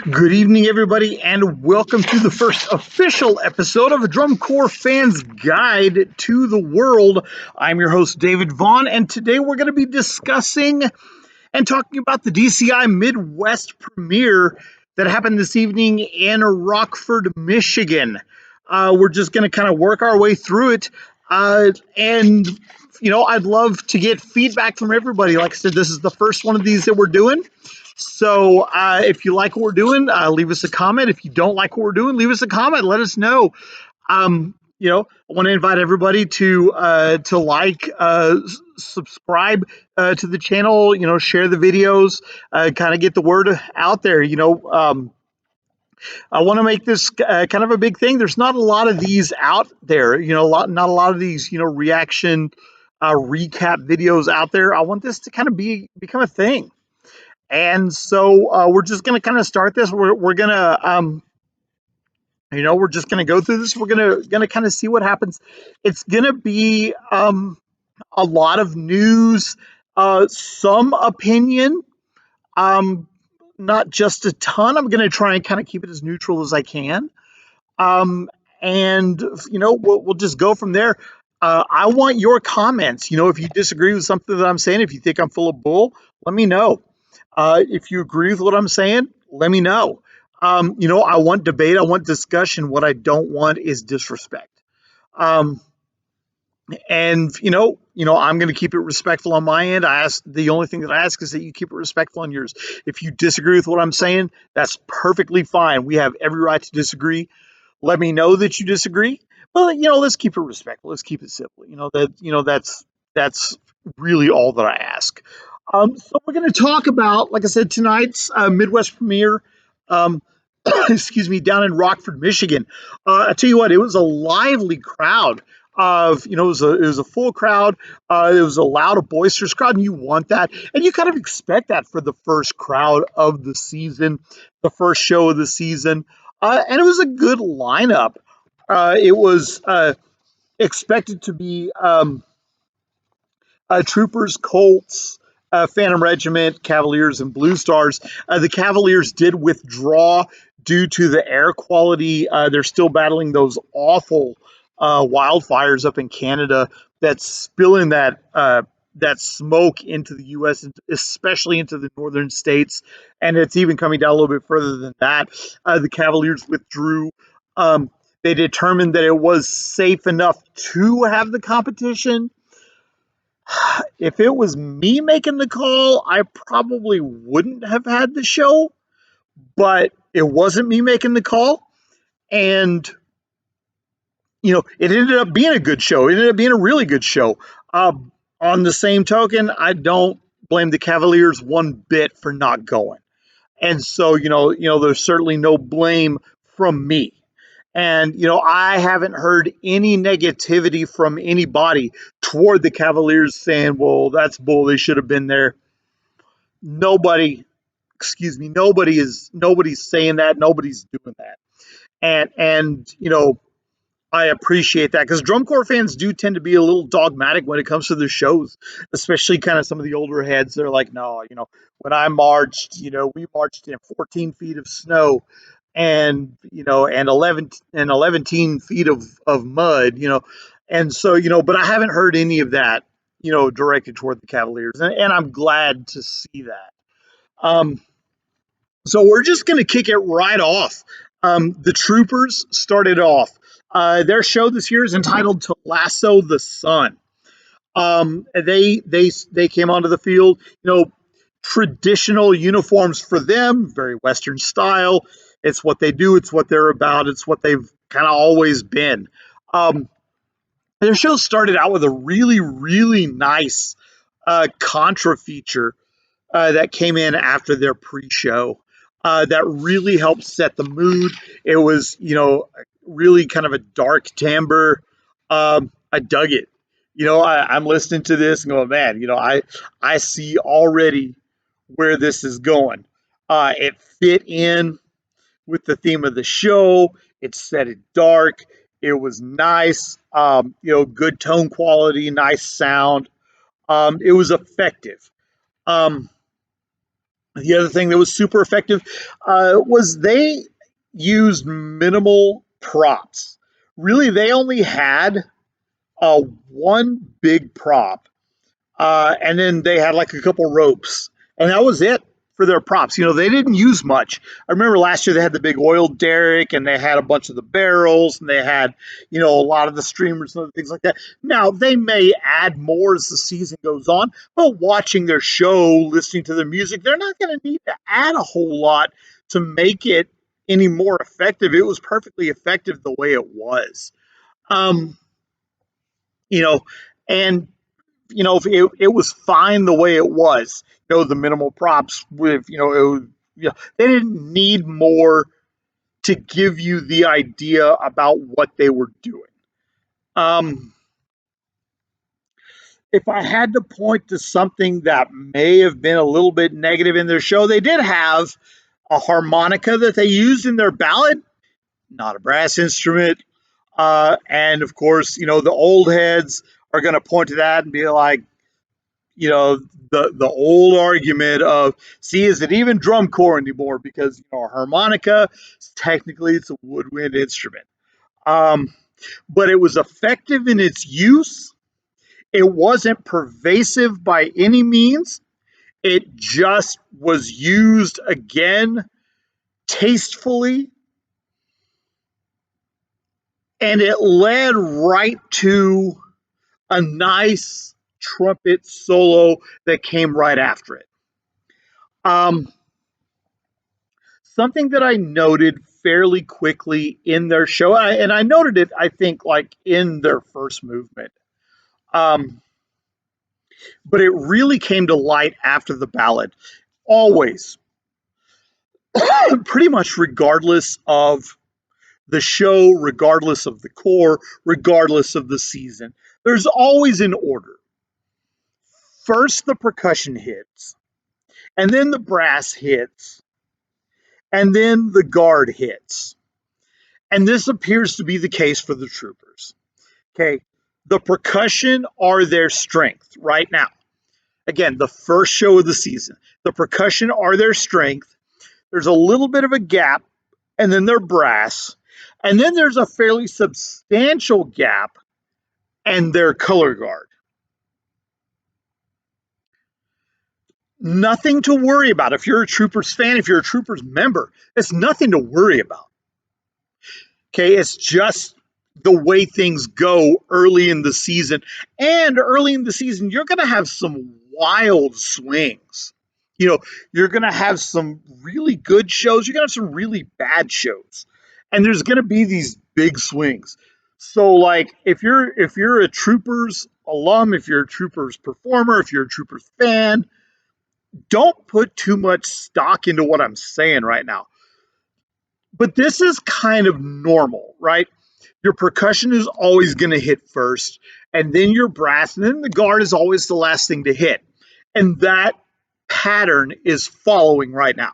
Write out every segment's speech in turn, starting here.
Good evening, everybody, and welcome to the first official episode of a Drum Corps Fan's Guide to the World. I'm your host, David Vaughn, and today we're going to be discussing and talking about the DCI Midwest premiere that happened this evening in Rockford, Michigan. We're just going to kind of work our way through it, and I'd love to get feedback from everybody. Like I said, this is the first one of these that we're doing. So if you like what we're doing, leave us a comment. If you don't like what we're doing, leave us a comment. Let us know. I want to invite everybody to like, subscribe to the channel. Share the videos, kind of get the word out there. I want to make this kind of a big thing. There's not a lot of these out there. Not a lot of these reaction recap videos out there. I want this to kind of become a thing. And so we're just going to kind of start this. We're going to, we're just going to go through this. We're going to kind of see what happens. It's going to be a lot of news, some opinion, not just a ton. I'm going to try and kind of keep it as neutral as I can. And we'll just go from there. I want your comments. If you disagree with something that I'm saying, if you think I'm full of bull, let me know. If you agree with what I'm saying, let me know. I want debate. I want discussion. What I don't want is disrespect. And I'm going to keep it respectful on my end. The only thing that I ask is that you keep it respectful on yours. If you disagree with what I'm saying, that's perfectly fine. We have every right to disagree. Let me know that you disagree. But let's keep it respectful. Let's keep it simple. That's really all that I ask. So we're going to talk about, like I said, tonight's Midwest premiere. Excuse me, down in Rockford, Michigan. I tell you what, it was a lively crowd. It was a full crowd. It was a loud, a boisterous crowd, and you want that, and you kind of expect that for the first crowd of the season, the first show of the season, and it was a good lineup. It was expected to be Troopers, Colts, Phantom Regiment, Cavaliers, and Blue Stars. The Cavaliers did withdraw due to the air quality. They're still battling those awful wildfires up in Canada that's spilling that smoke into the U.S., especially into the northern states, and it's even coming down a little bit further than that. The Cavaliers withdrew. They determined that it was safe enough to have the competition. If it was me making the call, I probably wouldn't have had the show, but it wasn't me making the call. And, it ended up being a good show. It ended up being a really good show. On the same token, I don't blame the Cavaliers one bit for not going. And so, there's certainly no blame from me. And, I haven't heard any negativity from anybody toward the Cavaliers saying, well, that's bull. They should have been there. Nobody's saying that. Nobody's doing that. And I appreciate that because drum corps fans do tend to be a little dogmatic when it comes to their shows, especially kind of some of the older heads. They're like, no, when I marched, we marched in 14 feet of snow and, and 11 feet of mud, and so, but I haven't heard any of that, directed toward the Cavaliers. And I'm glad to see that. So we're just going to kick it right off. The Troopers started off. Their show this year is entitled "To Lasso the Sun." They came onto the field. Traditional uniforms for them, very Western style. It's what they do. It's what they're about. It's what they've kind of always been. Their show started out with a really, really nice contra feature that came in after their pre-show that really helped set the mood. It was, really kind of a dark timbre. I dug it. I'm listening to this and going, man, I see already where this is going. It fit in with the theme of the show. It set it dark. It was nice. Good tone quality, nice sound. It was effective. Um, The other thing that was super effective was they used minimal props. Really, they only had one big prop, and then they had like a couple ropes, and that was it for their props. They didn't use much. I remember last year they had the big oil derrick, and they had a bunch of the barrels, and they had a lot of the streamers and other things like that. Now they may add more as the season goes on, but watching their show, listening to their music, they're not going to need to add a whole lot to make it any more effective. It was perfectly effective the way it was. Um, you know, and it was fine the way it was. The minimal props with, they didn't need more to give you the idea about what they were doing. Um, if I had to point to something that may have been a little bit negative in their show, they did have a harmonica that they used in their ballad, not a brass instrument. And of course, the old heads are going to point to that and be like, you know the old argument of, see, is it even drum corps anymore, because a harmonica, technically it's a woodwind instrument. Um, but it was effective in its use. It wasn't pervasive by any means. It just was used again tastefully, and it led right to a nice trumpet solo that came right after it. um, Something that I noted fairly quickly in their show, and I noted it, I think, like in their first movement, um, but it really came to light after the ballad. Always, pretty much regardless of the show, regardless of the core, regardless of the season, there's always an order. First, the percussion hits, and then the brass hits, and then the guard hits. And this appears to be the case for the troopers. Okay. The percussion are their strength right now. Again, the first show of the season. The percussion are their strength. There's a little bit of a gap, and then they're brass. And then there's a fairly substantial gap, and their color guard. Nothing to worry about. If you're a Troopers fan, if you're a Troopers member, it's nothing to worry about. Okay, it's just the way things go early in the season. And early in the season, you're going to have some wild swings. You know, you're going to have some really good shows, you're going to have some really bad shows. And there's going to be these big swings. So like if you're a Troopers alum, if you're a Troopers performer, if you're a Troopers fan, don't put too much stock into what I'm saying right now. But this is kind of normal, right? Your percussion is always going to hit first, and then your brass, and then the guard is always the last thing to hit. And that pattern is following right now.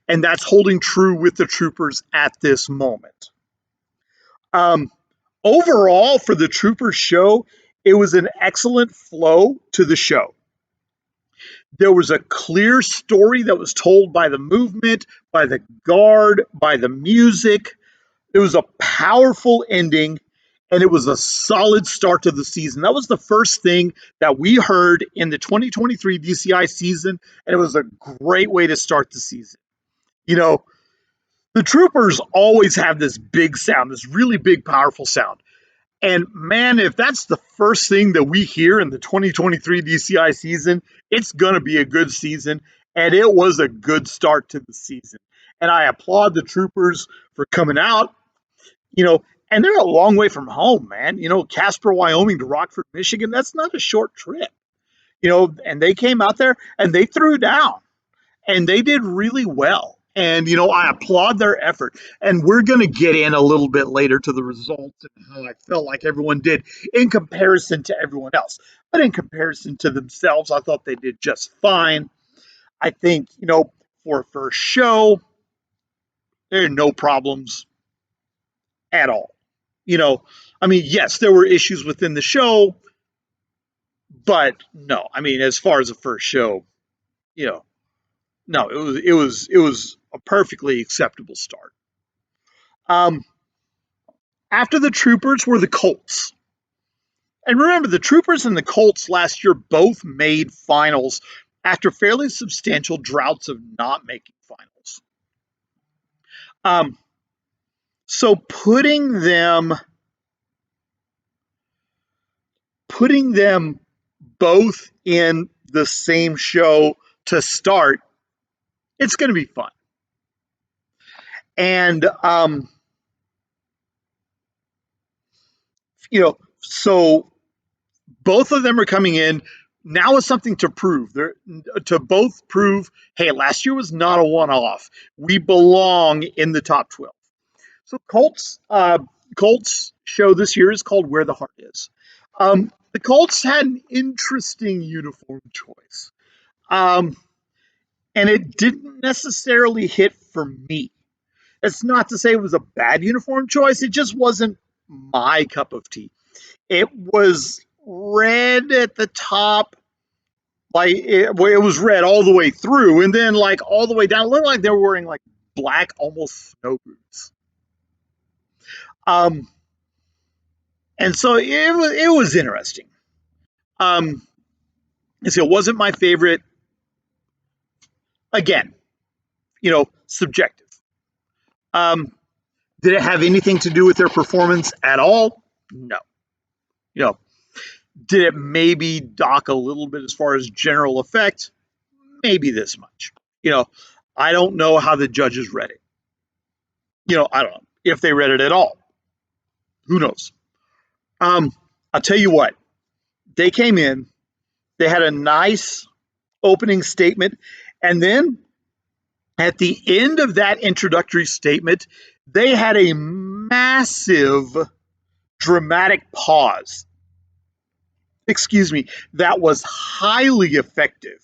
And that's holding true with the troopers at this moment. Um, Overall, for the troopers show, it was an excellent flow to the show. There was a clear story that was told by the movement, by the guard, by the music. It was a powerful ending, and it was a solid start to the season. That was the first thing that we heard in the 2023 DCI season, and it was a great way to start the season. You know, the Troopers always have this big sound, this really big, powerful sound. And man, if that's the first thing that we hear in the 2023 DCI season, it's going to be a good season. And it was a good start to the season. And I applaud the Troopers for coming out, and they're a long way from home, man. Casper, Wyoming to Rockford, Michigan, that's not a short trip. And they came out there and they threw down and they did really well. And, I applaud their effort. And we're going to get in a little bit later to the results and how I felt like everyone did in comparison to everyone else. But in comparison to themselves, I thought they did just fine. I think, for a first show, there are no problems at all. Yes, there were issues within the show, but no, as far as the first show, you know, No, it was a perfectly acceptable start. Um, After the Troopers were the Colts. And remember, the Troopers and the Colts last year both made finals after fairly substantial droughts of not making finals. Um, so putting them both in the same show to start, it's going to be fun. And so both of them are coming in now with something to prove. They're to both prove, hey, last year was not a one-off. We belong in the top 12. So Colts show this year is called Where the Heart Is. The Colts had an interesting uniform choice, um, and it didn't necessarily hit for me. It's not to say it was a bad uniform choice. It just wasn't my cup of tea. It was red at the top, like it was red all the way through, and then like all the way down. It looked like they were wearing like black, almost snow boots. Um, and so it was interesting. Um, so it wasn't my favorite. Again, subjective. Um, did it have anything to do with their performance at all? No. You know, did it maybe dock a little bit as far as general effect? Maybe this much. You know, I don't know how the judges read it. I don't know if they read it at all. Who knows? Um, I'll tell you what. They came in. They had a nice opening statement, and then at the end of that introductory statement, they had a massive dramatic pause. Excuse me, that was highly effective.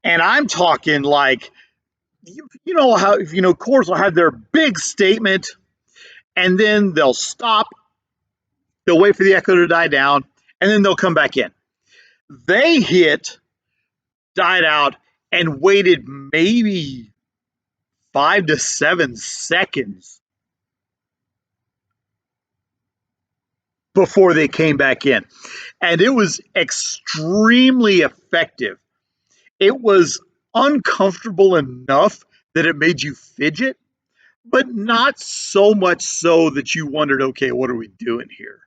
And I'm talking like, you know how, Coors will have their big statement and then they'll stop, they'll wait for the echo to die down, and then they'll come back in. They died out, and waited maybe 5 to 7 seconds before they came back in. And it was extremely effective. It was uncomfortable enough that it made you fidget, but not so much so that you wondered, okay, what are we doing here?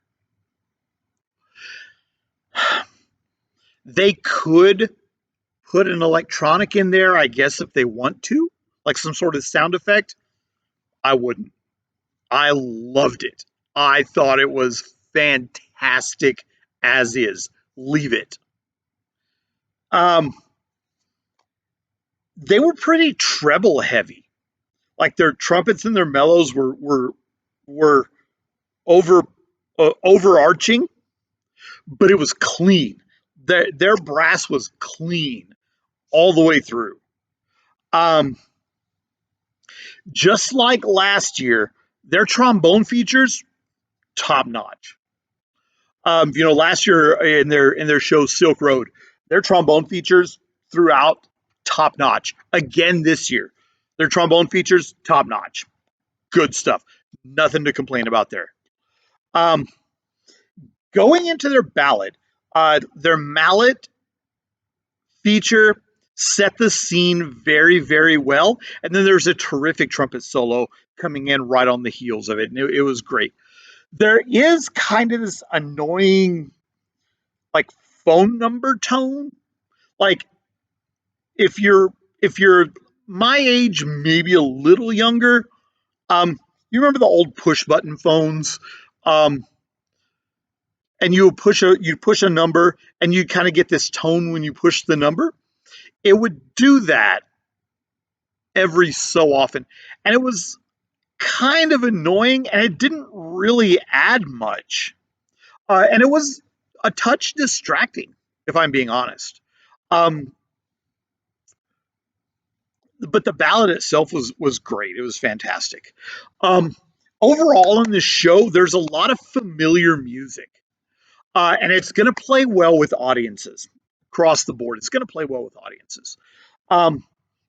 They could put an electronic in there, I guess, if they want to, like some sort of sound effect. I wouldn't. I loved it. I thought it was fantastic as is. Leave it. Um, they were pretty treble heavy. Like their trumpets and their mellows were overarching, but it was clean. Their brass was clean all the way through. Um, just like last year, their trombone features top notch. Last year in their show Silk Road, their trombone features throughout top notch. Again this year, their trombone features top notch. Good stuff. Nothing to complain about there. Um, Going into their mallet feature set the scene very, very well. And then there's a terrific trumpet solo coming in right on the heels of it. And it was great. There is kind of this annoying, like, phone number tone. Like, if you're my age, maybe a little younger, you remember the old push button phones? Um, and you push a number and you kind of get this tone when you push the number. It would do that every so often, and it was kind of annoying, and it didn't really add much, and it was a touch distracting, if I'm being honest. um, but the ballad itself was great. It was fantastic. um, Overall in this show, there's a lot of familiar music, and it's going to play well with audiences. across the board. It's going to play well with audiences. Um,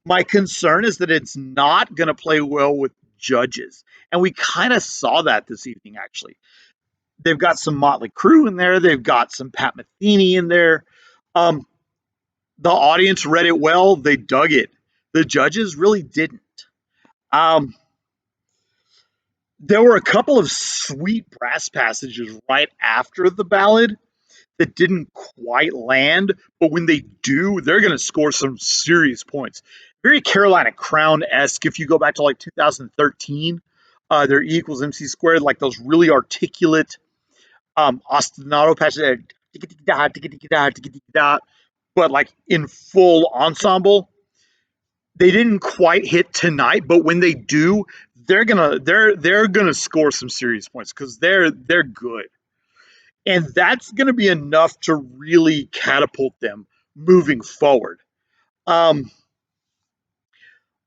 my concern is that it's not going to play well with judges. And we kind of saw that this evening, actually. They've got some Motley Crue in there. They've got some Pat Metheny in there. Um, the audience read it well. They dug it. The judges really didn't. Um, there were a couple of sweet brass passages right after the ballad that didn't quite land, but when they do, they're going to score some serious points. Very Carolina Crown-esque. If you go back to like 2013, their E equals MC squared, like those really articulate ostinato passages, but like in full ensemble. They didn't quite hit tonight, but when they do, they're gonna score some serious points because they're good. And that's going to be enough to really catapult them moving forward. Um,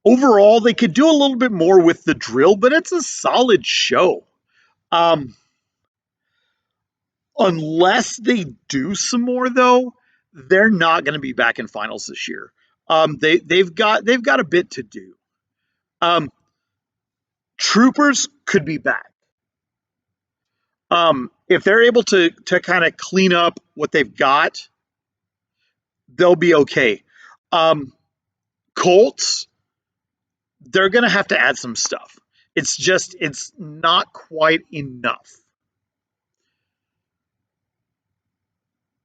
overall, they could do a little bit more with the drill, but it's a solid show. Um, unless they do some more, though, they're not going to be back in finals this year. They've got a bit to do. Um, Troopers could be back. If they're able to kind of clean up what they've got, they'll be okay. Colts, they're going to have to add some stuff. It's not quite enough.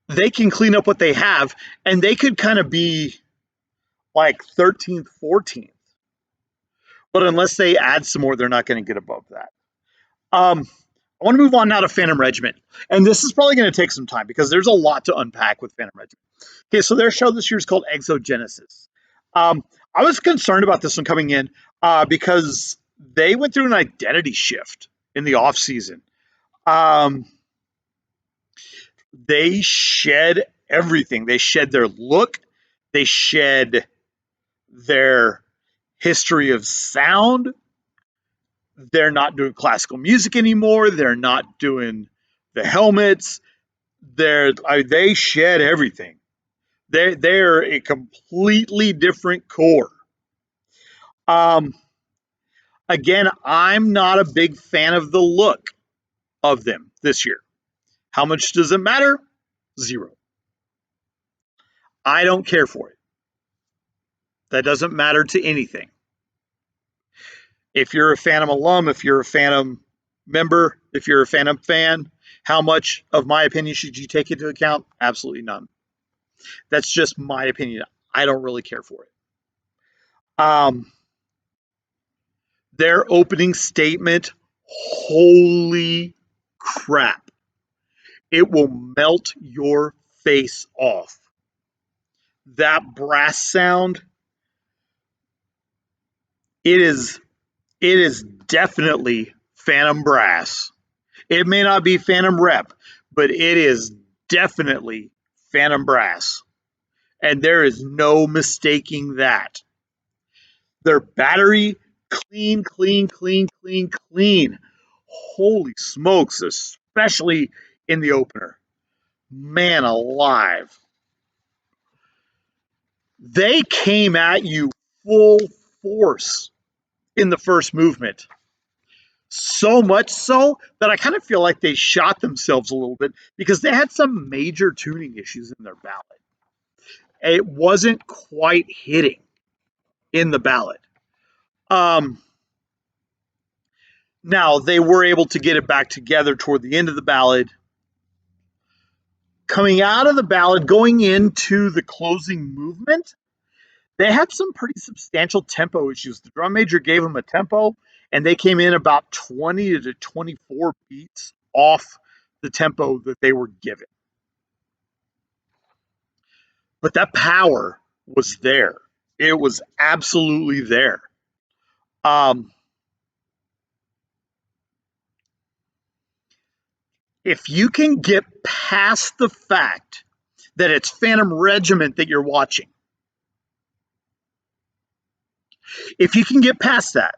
They can clean up what they have, and they could kind of be like 13th, 14th. But unless they add some more, they're not going to get above that. I want to move on now to Phantom Regiment. And this is probably going to take some time because there's a lot to unpack with Phantom Regiment. Okay, so their show this year is called Exogenesis. I was concerned about this one coming in because they went through an identity shift in the off season. They shed everything. They shed their look. They shed their history of sound. They're not doing classical music anymore. They're not doing the helmets. They shed everything. They're a completely different core. Um, again, I'm not a big fan of the look of them this year. How much does it matter? 0. I don't care for it. That doesn't matter to anything. If you're a Phantom alum, if you're a Phantom member, if you're a Phantom fan, how much of my opinion should you take into account? Absolutely none. That's just my opinion. I don't really care for it. Their opening statement, holy crap. It will melt your face off. That brass sound, it is definitely Phantom brass. It may not be Phantom rep, but it is definitely Phantom brass. And there is no mistaking that. Their battery, clean, clean, clean, clean, clean. Holy smokes, especially in the opener. Man alive. They came at you full force in the first movement. So much so that I kind of feel like they shot themselves a little bit because they had some major tuning issues in their ballad. It wasn't quite hitting in the ballad. Now, they were able to get it back together toward the end of the ballad. Coming out of the ballad, going into the closing movement, they had some pretty substantial tempo issues. The drum major gave them a tempo, and they came in about 20 to 24 beats off the tempo that they were given. But that power was there. It was absolutely there. If you can get past the fact that it's Phantom Regiment that you're watching, if you can get past that,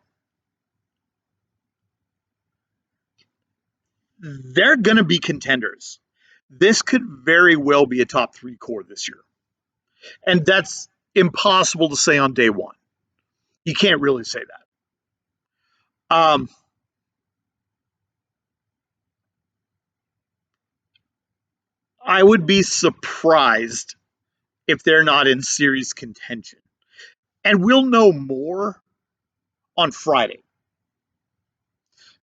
they're going to be contenders. This could very well be a top 3 core this year. And that's impossible to say on day one. You can't really say that. I would be surprised if they're not in series contention. And we'll know more on Friday.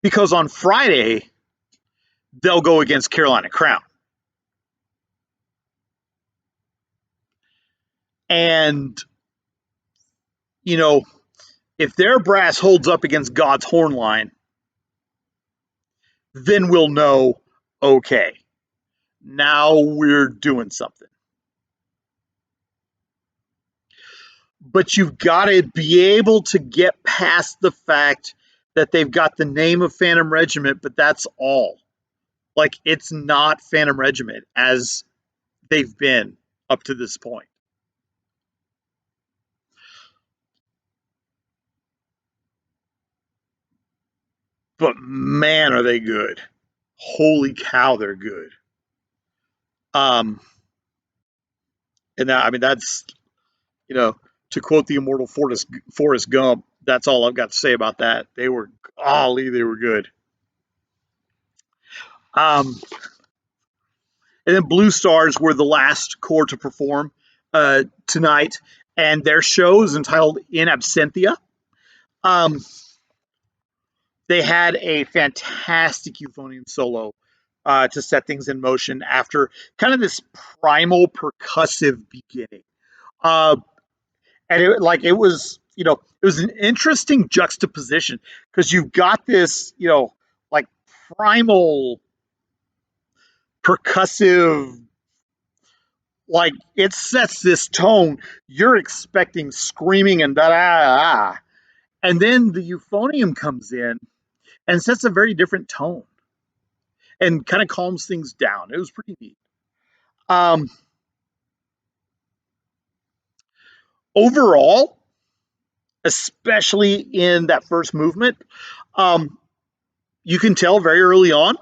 Because on Friday, they'll go against Carolina Crown. And, you know, if their brass holds up against God's horn line, then we'll know, okay, now we're doing something. But you've got to be able to get past the fact that they've got the name of Phantom Regiment, but that's all. Like, it's not Phantom Regiment as they've been up to this point. But man, are they good. Holy cow, they're good. Um, and that, I mean, that's, you know, to quote the immortal Forrest Gump, that's all I've got to say about that. They were, golly, they were good. Um, and then Blue Stars were the last corps to perform tonight, and their show is entitled In Absentia. Um, they had a fantastic euphonium solo to set things in motion after kind of this primal percussive beginning. Uh, and it was, it was an interesting juxtaposition because you've got this, like primal percussive, like it sets this tone. You're expecting screaming and da da da, and then the euphonium comes in and sets a very different tone and kind of calms things down. It was pretty neat. Um, Overall, especially in that first movement, um, you can tell very early on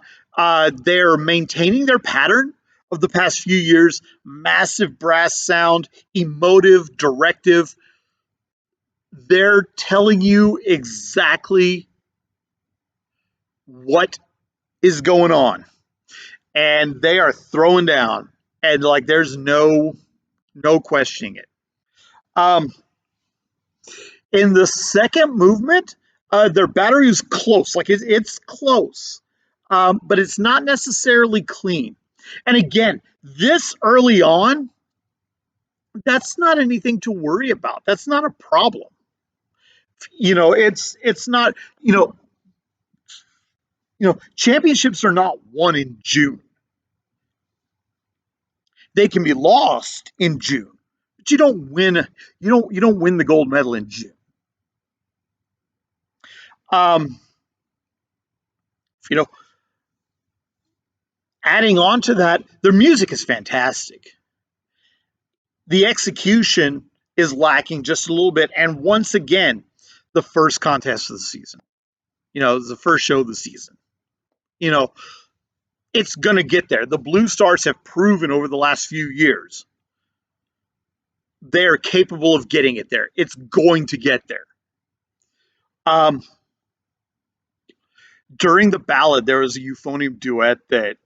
they're maintaining their pattern of the past few years. Massive brass sound, emotive, directive. They're telling you exactly what is going on, and they are throwing down, and like there's no questioning it. Um, in the second movement, their battery is close, like it's close, but it's not necessarily clean. And again, this early on, that's not anything to worry about. That's not a problem. It's not. Championships are not won in June. They can be lost in June, but you don't win. You don't win the gold medal in June. Um, you know, Adding on to that, their music is fantastic. The execution is lacking just a little bit, and once again, the first contest of the season. The first show of the season. You know, it's going to get there. The Blue Stars have proven over the last few years they are capable of getting it there. It's going to get there. Um, During the ballad, there was a euphonium duet that,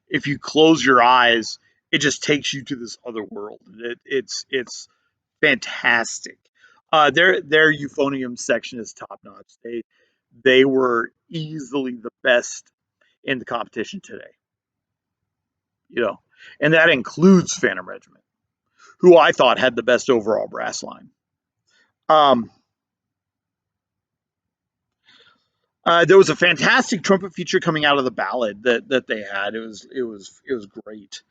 if you close your eyes, it just takes you to this other world. It's fantastic. Their euphonium section is top notch. They were easily the best in the competition today. And that includes Phantom Regiment, who I thought had the best overall brass line. Um, there was a fantastic trumpet feature coming out of the ballad that they had. It was great.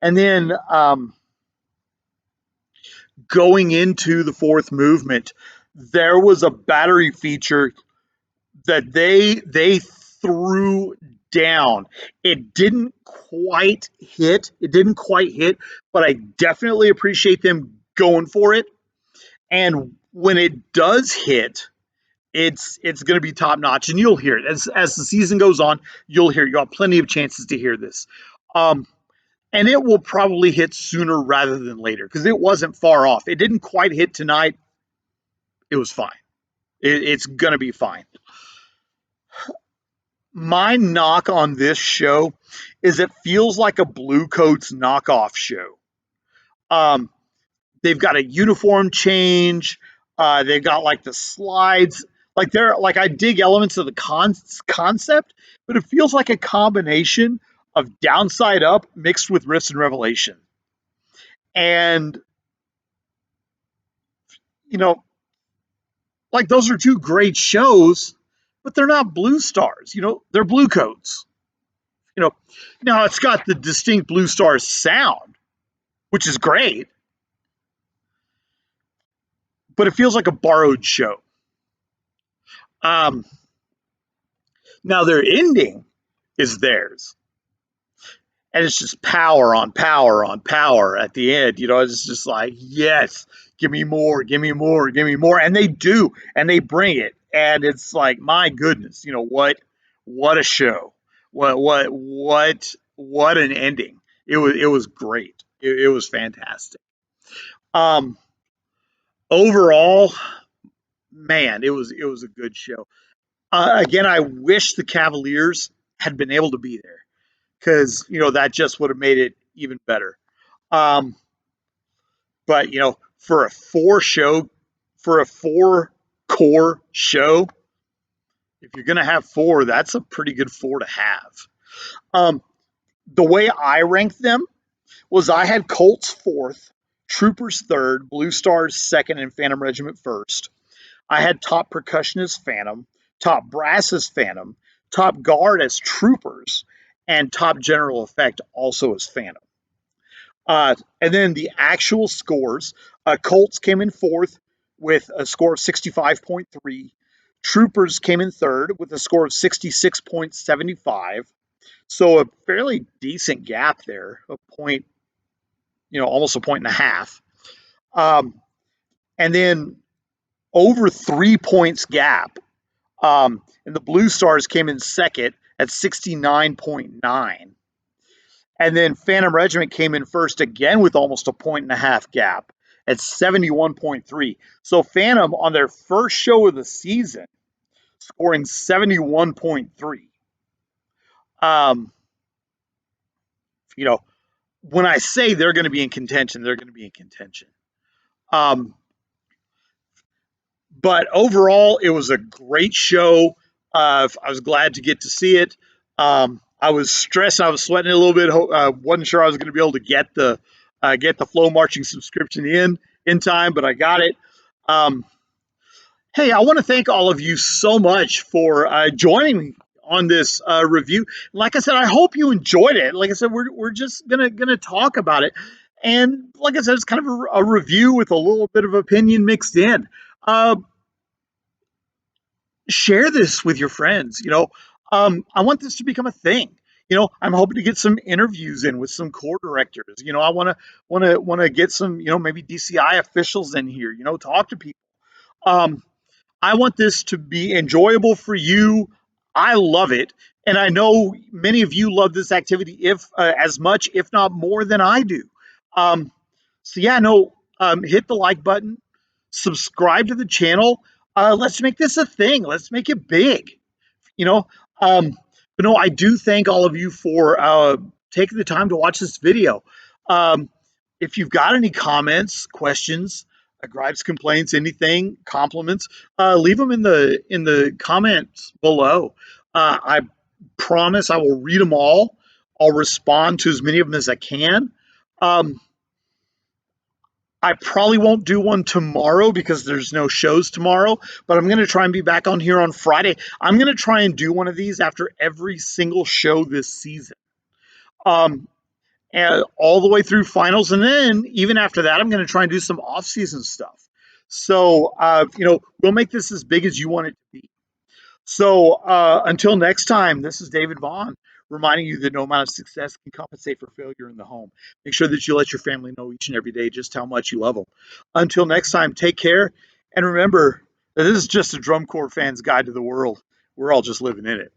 And then going into the fourth movement, there was a battery feature that they threw down. It didn't quite hit. But I definitely appreciate them going for it. And when it does hit, it's going to be top notch, and you'll hear it as the season goes on. You'll have plenty of chances to hear this. Um, and it will probably hit sooner rather than later because it wasn't far off. It didn't quite hit tonight. It was fine. It's going to be fine. My knock on this show is it feels like a Blue Coats knockoff show. Um, they've got a uniform change. They've got like the slides. Like they're like I dig elements of the concept, but it feels like a combination of Downside Up mixed with Rifts and Revelation. And you know, like those are two great shows, but they're not Blue Stars. They're Blue Coats. You know, now it's got the distinct Blue Stars sound, which is great, but it feels like a borrowed show. Um, Now their ending is theirs, and it's just power on power on power at the end. It's just like, yes, give me more, give me more, give me more, and they do, and they bring it, and it's like, my goodness, what a show, what an ending. It was great. It was fantastic. Um, Overall, man, it was a good show. Again, I wish the Cavaliers had been able to be there because that just would have made it even better. Um, but for a four core show, if you're going to have four, that's a pretty good four to have. Um, the way I ranked them was I had Colts fourth, Troopers third, Blue Stars second, and Phantom Regiment first. I had top percussion as Phantom, top brass as Phantom, top guard as Troopers, and top general effect also as Phantom. And then the actual scores, Colts came in fourth with a score of 65.3. Troopers came in third with a score of 66.75. So a fairly decent gap there, a point, almost a point and a half. And then over 3 points gap. And the Blue Stars came in second at 69.9. And then Phantom Regiment came in first again with almost a point and a half gap at 71.3. So Phantom on their first show of the season scoring 71.3. Um, you know, when I say they're going to be in contention, they're going to be in contention. But overall, it was a great show. I was glad to get to see it. I was stressed. I was sweating a little bit. Wasn't sure I was going to be able to get the Flow Marching subscription in time, but I got it. Hey, I want to thank all of you so much for joining me on this review. Like I said, I hope you enjoyed it. Like I said, we're just gonna talk about it, and like I said, it's kind of a review with a little bit of opinion mixed in. Uh, Share this with your friends. I want this to become a thing. I'm hoping to get some interviews in with some core directors. I want to get some, maybe DCI officials in here. Talk to people. Um, I want this to be enjoyable for you. I love it, and I know many of you love this activity, if as much, if not more, than I do. Um, so yeah, no, hit the like button, subscribe to the channel. Let's make this a thing. Let's make it big. You know, um, but no, I do thank all of you for taking the time to watch this video. Um, if you've got any comments, questions, gripes, complaints, anything, compliments, leave them in the comments below. I promise I will read them all. I'll respond to as many of them as I can. Um, I probably won't do one tomorrow because there's no shows tomorrow, but I'm going to try and be back on here on Friday. I'm going to try and do one of these after every single show this season. And all the way through finals, and then even after that, I'm going to try and do some off-season stuff. So, we'll make this as big as you want it to be. So, until next time, this is David Vaughn reminding you that no amount of success can compensate for failure in the home. Make sure that you let your family know each and every day just how much you love them. Until next time, take care, and remember that this is just a drum corps fan's guide to the world. We're all just living in it.